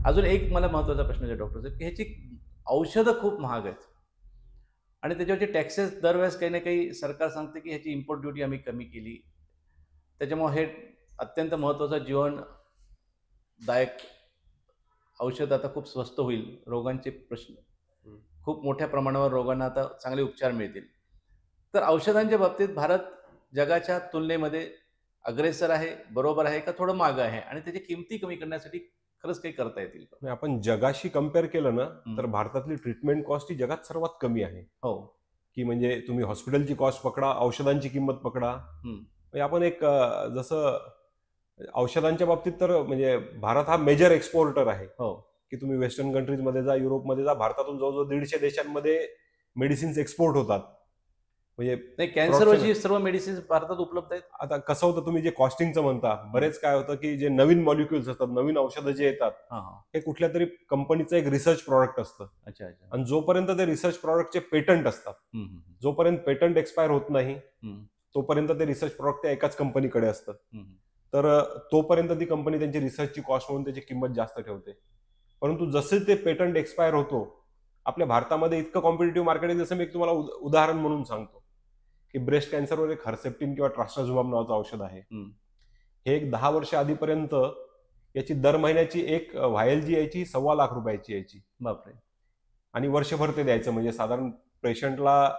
अजून एक मला महत्त्वाचा प्रश्न आहे डॉक्टर साहेब, की ह्याची औषधं खूप महाग आहेत आणि त्याच्यावरचे टॅक्सेस दरवेळेस काही ना काही सरकार सांगते, की ह्याची इम्पोर्ट ड्युटी आम्ही कमी केली. त्याच्यामुळे हे अत्यंत महत्त्वाचं जीवनदायक औषध आता खूप स्वस्त होईल. रोगांचे प्रश्न खूप मोठ्या प्रमाणावर रोगांना आता चांगले उपचार मिळतील. तर औषधांच्या बाबतीत भारत जगाच्या तुलनेमध्ये अग्रेसर आहे, बरोबर आहे का थोडं मागं आहे? आणि त्याची किमती कमी करण्यासाठी खरंच काही करता येतील का? म्हणजे आपण जगाशी कम्पेअर केलं ना, तर हं. भारतातली ट्रीटमेंट कॉस्ट ही जगात सर्वात कमी आहे. हो. की म्हणजे तुम्ही हॉस्पिटलची कॉस्ट पकडा, औषधांची किंमत पकडा. हं. म्हणजे आपण एक जसं औषधांच्या बाबतीत तर म्हणजे भारत हा मेजर एक्सपोर्टर आहे. हो. की तुम्ही वेस्टर्न कंट्रीजमध्ये जा, युरोपमध्ये जा, भारतातून जवळजवळ 150 देशांमध्ये मेडिसिन्स एक्सपोर्ट होतात. म्हणजे नाही, प्रोडक्शन. कॅन्सरवरची सर्व मेडिसिन्स भारतात उपलब्ध आहेत. आता कसं होतं, तुम्ही जे कॉस्टिंगचं म्हणता, हं. बरेच काय होतं की जे नवीन मॉलिक्युल्स असतात, नवीन औषधं जे येतात, हां, हां. हे कुठल्या तरी कंपनीचं एक रिसर्च प्रॉडक्ट असतं. अच्छा, अच्छा. आणि जोपर्यंत ते रिसर्च प्रॉडक्टचे पेटंट असतात, हं, हं, हं. जोपर्यंत पेटंट एक्सपायर होत नाही, हं, तोपर्यंत ते रिसर्च प्रॉडक्ट त्या एकाच कंपनीकडे असतं. हं, हं. तर तोपर्यंत ती कंपनी त्यांची रिसर्चची कॉस्ट म्हणून त्याची किंमत जास्त ठेवते. परंतु जसे ते पेटंट एक्सपायर होतो, आपल्या भारतामध्ये इतकं कॉम्पिटेटिव्ह मार्केट आहे. जसं मी एक तुम्हाला उदाहरण म्हणून सांगतो, की ब्रेस्ट कॅन्सरवर एक हर्सेप्टिन किंवा ट्रास्ट्राझुमाब नावाचं औषध आहे. हं. हे एक 10 वर्ष आधीपर्यंत याची दर महिन्याची एक व्हायल जी यायची, ₹1,25,00,000 यायची. बापरे! आणि वर्षभर ते द्यायचं. म्हणजे साधारण पेशंटला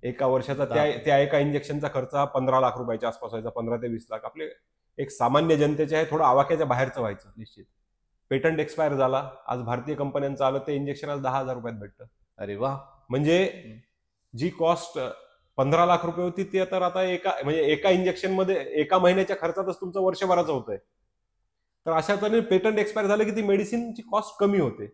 एका वर्षाचा त्या 10. त्या एका इंजेक्शनचा खर्च हा ₹15,00,000 आसपास व्हायचा. 15 ते 20 लाख. आपले एक सामान्य जनतेचे आहे थोडं आवाक्याच्या बाहेरचं व्हायचं. निश्चित. पेटंट एक्सपायर झाला. आज भारतीय कंपन्यांचं आलं, ते इंजेक्शन आज ₹10,000 भेटतं. अरे वाह! म्हणजे हं. जी कॉस्ट ₹15,00,000 होती, ती तर आता एका इंजेक्शनमध्ये एका महिन्याच्या खर्चातच तुमचं वर्षभराचं होतंय. तर अशा तऱ्हेने पेटंट एक्सपायर झालं की ती मेडिसिनची कॉस्ट कमी होते.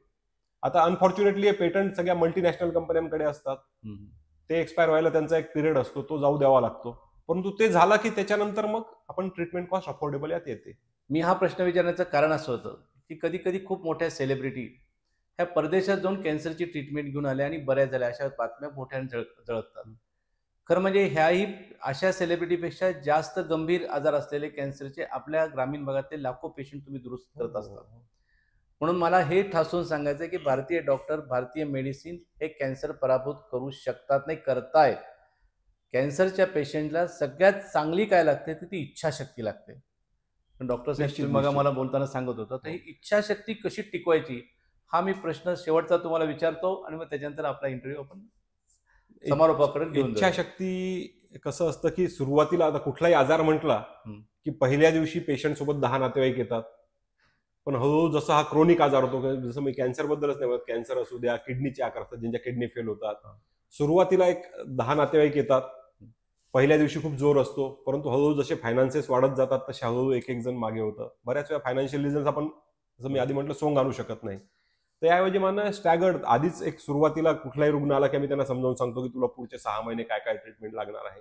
आता अनफॉर्च्युनेटली हे पेटंट सगळ्या मल्टीनॅशनल कंपन्यांकडे असतात. हं, हं. ते एक्सपायर व्हायला त्यांचा एक पिरियड असतो, तो जाऊ द्यावा लागतो. परंतु ते झाला की त्याच्यानंतर मग आपण ट्रीटमेंट कॉस्ट अफोर्डेबल यात येते. मी हा प्रश्न विचारण्याचं कारण असं होतं, की कधी-कधी खूप मोठ्या सेलिब्रिटी ह्या परदेशात जाऊन कॅन्सरची ट्रीटमेंट घेऊन आल्या आणि बऱ्या झाल्या, अशा बातम्या मोठ्याने झळकतात. खरं म्हणजे ह्याही अशा सेलिब्रिटीपेक्षा जास्त गंभीर आजार असलेले कॅन्सरचे आपल्या ग्रामीण भागातले लाखो पेशंट तुम्ही दुरुस्त हो, करत हो, असतात. हो. म्हणून मला हे ठासून सांगायचं आहे, की भारतीय डॉक्टर, भारतीय मेडिसिन हे कॅन्सर पराभूत करू शकतात, नाही करतायत. कॅन्सरच्या पेशंटला सगळ्यात चांगली काय लागते, तर ती इच्छाशक्ती लागते. पण डॉक्टर साहेब निश्चित, तुम्ही मग निश्चित. मला बोलताना सांगत होता, तर ही हो. इच्छाशक्ती कशी टिकवायची? हा मी प्रश्न शेवटचा तुम्हाला विचारतो आणि मग त्याच्यानंतर आपला इंटरव्ह्यू आपण समारोपाकडे घेऊन जाऊया. इच्छाशक्ती कसं असतं, की सुरुवातीला आता कुठलाही आजार म्हटला, हं. की पहिल्या दिवशी पेशंट सोबत 10 नातेवाईक येतात. पण हळू-हळू जसा हा क्रोनिक आजार होतो, जसं मी कॅन्सरबद्दलच नाही बोलत, कॅन्सर असू द्या, किडनीचे आकार असतात, ज्यांच्या किडनी फेल होतात. हां. सुरुवातीला एक 10 नातेवाईक येतात. हं. पहिल्या दिवशी खूप जोर असतो, परंतु हळूहळू जसे फायनान्सेस वाढत जातात, तसे हळूहळू एक-एक जण मागे होतं. बऱ्याच वेळा फायनान्शियल रिझन्स आपण, जसं मी आधी म्हटलं, सोंग आणू शकत नाही. त्याऐवजी मला स्टॅगर्ड आधीच एक सुरुवातीला कुठलाही रुग्ण आला, की आम्ही त्यांना समजावून सांगतो, की तुला पुढचे 6 महिने काय-काय ट्रीटमेंट लागणार आहे.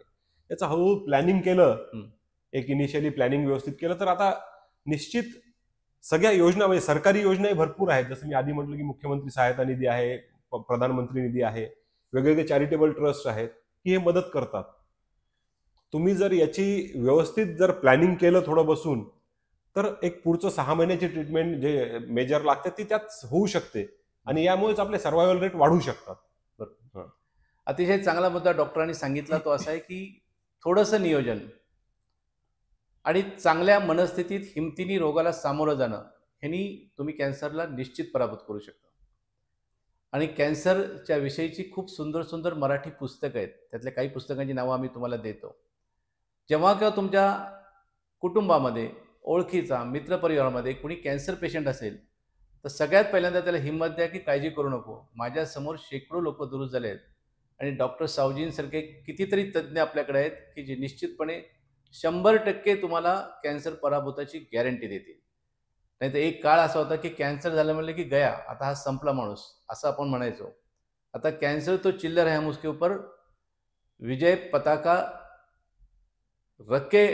याचं हळूहळू प्लॅनिंग केलं, हं. एक इनिशियली प्लॅनिंग व्यवस्थित केलं, तर आता निश्चित सगळ्या योजना, म्हणजे सरकारी योजनाही भरपूर आहेत. जसं मी आधी म्हटलं, की मुख्यमंत्री सहायता निधी आहे, प्रधानमंत्री निधी आहे, वेगवेगळे चॅरिटेबल ट्रस्ट आहेत, की हे मदत करतात. तुम्ही जर याची व्यवस्थित जर प्लॅनिंग केलं थोडं बसून, तर एक पुढचं 6 महिन्याची ट्रीटमेंट जे मेजर लागते ती त्यात होऊ शकते. आणि यामुळेच आपले सर्व्हायवल रेट वाढू शकतात. बरोबर. हं. अतिशय चांगला मुद्दा डॉक्टरांनी सांगितला तो असा आहे, की थोडंसं नियोजन आणि चांगल्या मनस्थितीत हिमतीने रोगाला सामोरं जाणं, ह्यानी तुम्ही कॅन्सरला निश्चित पराभूत करू शकता. आणि कॅन्सरच्या विषयीची खूप सुंदर सुंदर मराठी पुस्तकं आहेत. त्यातल्या काही पुस्तकांची नावं आम्ही तुम्हाला देतो. जेव्हा केव्हा तुमच्या कुटुंबामध्ये, ओळखीचा, मित्रपरिवारामध्ये कुणी कॅन्सर पेशंट असेल, तर सगळ्यात पहिल्यांदा त्याला हिंमत द्या, की काळजी करू नको. माझ्यासमोर शेकडो लोकं दुरुस्त झाले आहेत आणि डॉक्टर सावजींसारखे कितीतरी तज्ञ आपल्याकडे आहेत, की जे निश्चितपणे 100% तुम्हाला कॅन्सर पराभूताची गॅरंटी देतील. नाहीतर एक काळ असा होता, की कॅन्सर झालं म्हणलं, की गया, आता हा संपला माणूस, असं आपण म्हणायचो. आता कॅन्सर तो चिल्लर है, हम उसके ऊपर विजय पताका रख के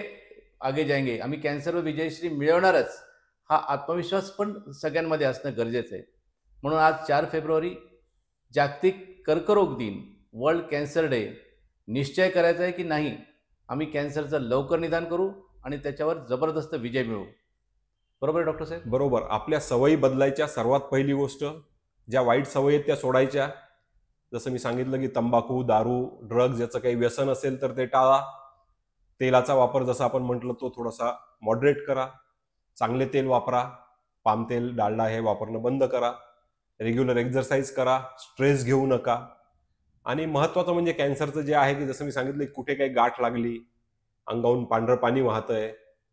आगे जाएंगे. आम्ही कॅन्सरवर विजयश्री मिळवणारच, हा आत्मविश्वास पण सगळ्यांमध्ये असणं गरजेचं आहे. म्हणून आज 4 फेब्रुवारी जागतिक कर्करोग दिन, वर्ल्ड कॅन्सर डे. निश्चय करायचा आहे, की नाही, आम्ही कॅन्सरचं लवकर निदान करू आणि त्याच्यावर जबरदस्त विजय मिळवू. बरोबर आहे डॉक्टर साहेब? बरोबर. आपल्या सवयी बदलायच्या. सर्वात पहिली गोष्ट, ज्या वाईट सवयी आहेत त्या सोडायच्या. जसं मी सांगितलं की तंबाखू, दारू, ड्रग्ज याचं काही व्यसन असेल तर ते टाळा. तेलाचा वापर जसं आपण म्हटलं तो थोडासा मॉडरेट करा. चांगले तेल वापरा. पाम तेल, डालडा हे वापरणं बंद करा. रेग्युलर एक्झरसाईज करा. स्ट्रेस घेऊ नका. आणि महत्वाचं म्हणजे कॅन्सरचं जे आहे की जसं मी सांगितलं की कुठे काही गाठ लागली, अंगावरून पांढरं पाणी वाहतंय,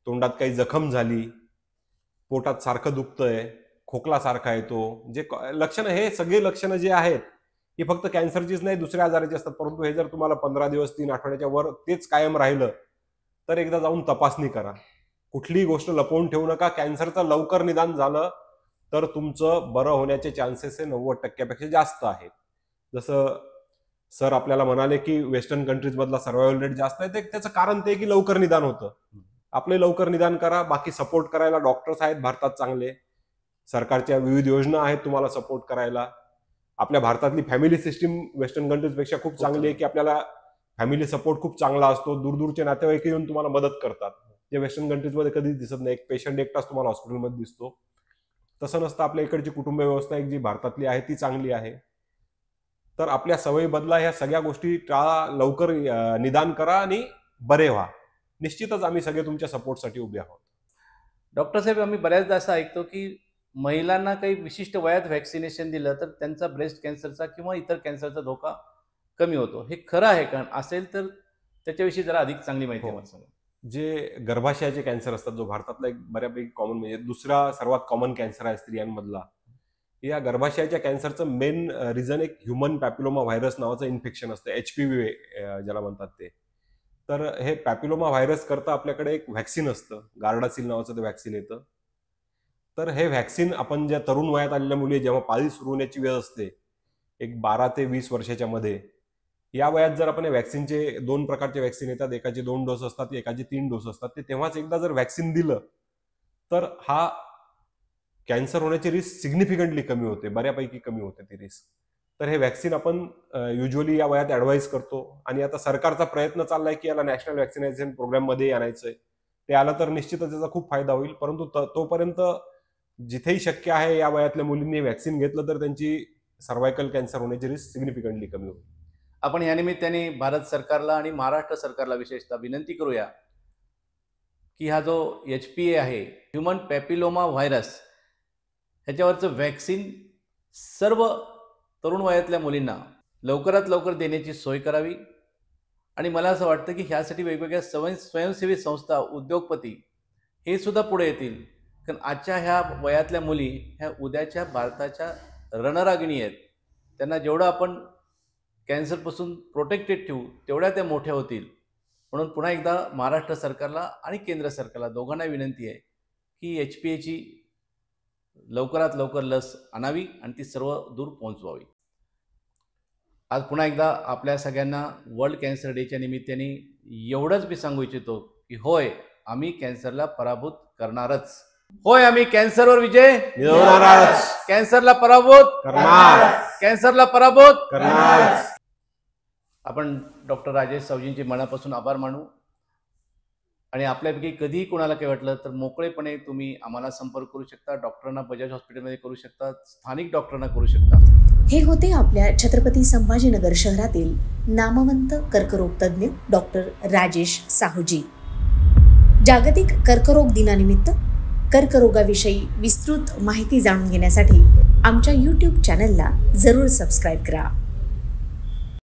तोंडात काही जखम झाली, पोटात सारखं दुखतंय, खोकला सारखा येतो, जे लक्षणं, हे सगळे लक्षणं जे आहेत ही फक्त कॅन्सरचीच नाही दुसऱ्या आजाराची असतात. परंतु हे जर तुम्हाला 15 दिवस 3 आठवड्याच्या वर तेच कायम राहिलं तर एकदा जाऊन तपासणी करा. कुठलीही गोष्ट लपवून ठेवू नका. कॅन्सरचं लवकर निदान झालं तर तुमचं बरं होण्याचे चान्सेस हे 90% जास्त आहेत. जसं सर आपल्याला म्हणाले की वेस्टर्न कंट्रीज मधला सर्वायवल रेट जास्त आहे, त्याचं कारण ते की लवकर निदान होतं. आपले लवकर निदान करा. बाकी सपोर्ट करायला डॉक्टर्स आहेत भारतात चांगले. सरकारच्या विविध योजना आहेत तुम्हाला सपोर्ट करायला. आपल्या भारतातली फॅमिली सिस्टीम वेस्टर्न कंट्रीजपेक्षा खूप चांगली आहे की आपल्याला फॅमिली सपोर्ट खूप चांगला असतो. दूरदूरचे नातेवाईक येऊन तुम्हाला मदत करतात, जे वेस्टर्न कंट्रीजमध्ये कधीच दिसत नाही. एक पेशंट एकटाच तुम्हाला हॉस्पिटलमध्ये दिसतो. तसं नसतं. आपल्या इकडची कुटुंब व्यवस्था एक जी भारतातली आहे ती चांगली आहे. तर आपल्या सवयी बदला. ह्या सगळ्या गोष्टी टाळा. लवकर निदान करा आणि बरे व्हा. निश्चितच आम्ही सगळे तुमच्या सपोर्टसाठी उभे आहोत. डॉक्टर साहेब, आम्ही बऱ्याचदा असं ऐकतो की महिलांना काही विशिष्ट वयात व्हॅक्सिनेशन दिलं तर त्यांचा ब्रेस्ट कॅन्सरचा किंवा इतर कॅन्सरचा धोका कमी होतो. हे खरं आहे का? असेल तर त्याच्याविषयी जरा अधिक चांगली माहिती मला सांगा. जे गर्भाशयाचे कॅन्सर असतात, जो भारतातला एक बऱ्यापैकी कॉमन, म्हणजे दुसरा सर्वात कॉमन कॅन्सर आहे स्त्रियांमधला, या गर्भाशयाच्या कॅन्सरचं मेन रिझन एक ह्युमन पॅपिलोमा व्हायरस नावाचं इन्फेक्शन असतं, HPV ज्याला म्हणतात ते. तर हे पॅपिलोमा व्हायरस करता आपल्याकडे एक व्हॅक्सिन असतं, गार्डासिल नावाचं ते व्हॅक्सिन येतं. तर हे व्हॅक्सिन आपण ज्या तरुण वयात आलेल्या मुली जेव्हा पाळी सुरू होण्याची वेळ असते, एक 12 ते 20 वर्षाच्या मध्ये, या वयात जर आपण व्हॅक्सिनचे 2 प्रकारचे व्हॅक्सिन येतात, एकाचे 2 डोस असतात, एकाचे 3 डोस असतात, ते तेव्हाच एकदा जर व्हॅक्सिन दिलं तर हा कॅन्सर होण्याची रिस्क सिग्निफिकंटली कमी होते, बऱ्यापैकी कमी होते ती रिस्क. तर हे व्हॅक्सिन आपण युजली या वयात ॲडवाईज करतो. आणि आता सरकारचा प्रयत्न चाललाय की याला नॅशनल व्हॅक्सिनेशन प्रोग्राममध्ये आणायचंय. ते आलं तर निश्चितच त्याचा खूप फायदा होईल. परंतु तोपर्यंत जिथेही शक्य आहे या वयातल्या मुलींनी व्हॅक्सिन घेतलं तर त्यांची सर्वायकल कॅन्सर होण्याची रिस्क सिग्निफिकंटली कमी होईल. आपण या निमित्ताने भारत सरकारला आणि महाराष्ट्र सरकारला विशेषतः विनंती करूया की हा जो HPA आहे, ह्युमन पॅपिलोमा व्हायरस, ह्याच्यावरचं व्हॅक्सिन सर्व तरुण वयातल्या मुलींना लवकरात लवकर देण्याची सोय करावी. आणि मला असं वाटतं की ह्यासाठी वेगवेगळ्या स्वयंसेवी संस्था, उद्योगपती हे सुद्धा पुढे येतील. कारण आजच्या ह्या वयातल्या मुली ह्या उद्याच्या भारताच्या रणरागिणी आहेत. त्यांना जेवढं आपण कॅन्सरपासून प्रोटेक्टेड ठेवू तेवढ्या त्या मोठ्या होतील. म्हणून पुन्हा एकदा महाराष्ट्र सरकारला आणि केंद्र सरकारला दोघांना विनंती आहे की HPAची लवकरात लवकर लस आणावी आणि ती सर्व दूर पोहोचवावी. आज पुन्हा एकदा आपल्या सगळ्यांना वर्ल्ड कॅन्सर डेच्या निमित्ताने एवढंच मी सांगू इच्छितो की होय, आम्ही कॅन्सरला पराभूत करणारच. होय, आम्ही कॅन्सरवर विजय मिळवणारच. कॅन्सरला पराभूत करणार. कॅन्सरला पराभूत करणार. आपण डॉक्टर राजेश सावजींचे मनापासून आभार मानू. आणि आपल्यापैकी कधीही कोणाला काही वाटलं तर मोकळेपणे तुम्ही आम्हाला संपर्क करू शकता. डॉक्टरांना बजाज हॉस्पिटलमध्ये करू शकता, स्थानिक डॉक्टरांना करू शकता. हे होते आपल्या छत्रपती संभाजीनगर शहरातील नामवंत कर्करोग तज्ज्ञ डॉक्टर राजेश साहुजी. जागतिक कर्करोग दिनानिमित्त कर्करोगाविषयी विस्तृत माहिती जाणून घेण्यासाठी आमच्या YouTube चॅनलला जरूर सबस्क्राईब करा.